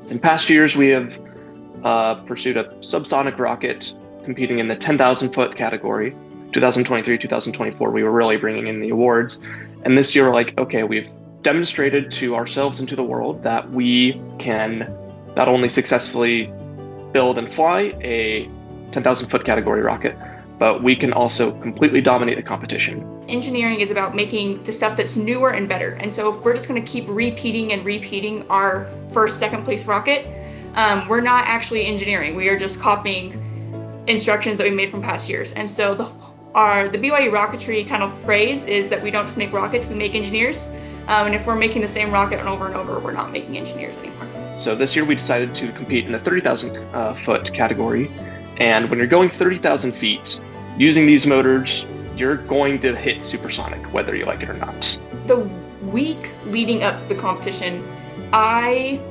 In past years, we have pursued a subsonic rocket competing in the 10,000 foot category. 2023, 2024, we were really bringing in the awards. And this year, we're like, okay, we've demonstrated to ourselves and to the world that we can not only successfully build and fly a 10,000 foot category rocket, but we can also completely dominate the competition. Engineering is about making the stuff that's newer and better. And so if we're just going to keep repeating our first, second place rocket, we're not actually engineering. We are just copying instructions that we made from past years. And so the BYU Rocketry kind of phrase is that we don't just make rockets, we make engineers. And if we're making the same rocket over and over, we're not making engineers anymore. So this year we decided to compete in the 30,000 foot category. And when you're going 30,000 feet, using these motors, you're going to hit supersonic, whether you like it or not. The week leading up to the competition, I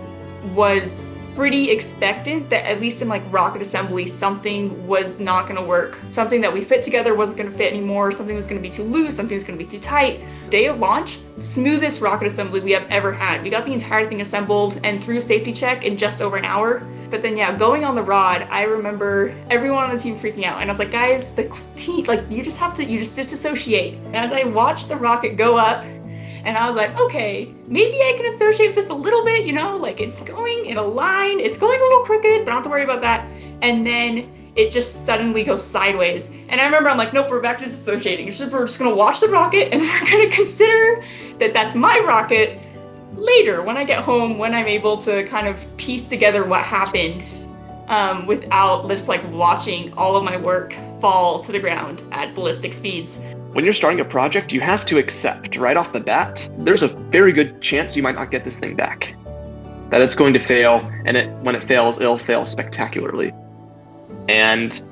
was pretty expectant that at least in like rocket assembly, something was not going to work. Something that we fit together wasn't going to fit anymore. Something was going to be too loose. Something was going to be too tight. Day of launch, smoothest rocket assembly we have ever had. We got the entire thing assembled and through safety check in just over an hour. But then yeah, going on the rod, I remember everyone on the team freaking out. And I was like, guys, the team, like you just disassociate. And as I watched the rocket go up, and I was like, okay, maybe I can associate with this a little bit, like it's going in a line, it's going a little crooked, but I don't have to worry about that. And then it just suddenly goes sideways. And I remember I'm like, nope, we're back to disassociating. We're just gonna watch the rocket and we're gonna consider that that's my rocket later when I get home, when I'm able to kind of piece together what happened without just like watching all of my work fall to the ground at ballistic speeds. When you're starting a project, you have to accept right off the bat, there's a very good chance you might not get this thing back. That it's going to fail, and when it fails, it'll fail spectacularly. And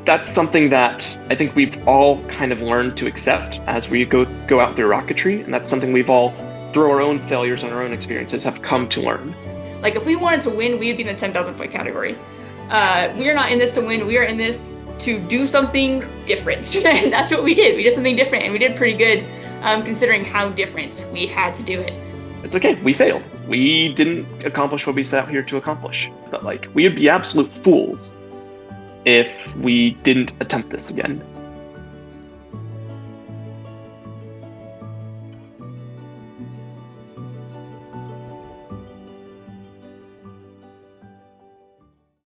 that's something that I think we've all kind of learned to accept as we go out through rocketry, and that's something we've all, through our own failures and our own experiences, have come to learn. Like if we wanted to win, we'd be in the 10,000 foot category. We are not in this to win, we are in this to do something different. And that's what we did. We did something different, and we did pretty good considering how different we had to do it. It's okay, we failed. We didn't accomplish what we set out here to accomplish. But we would be absolute fools if we didn't attempt this again.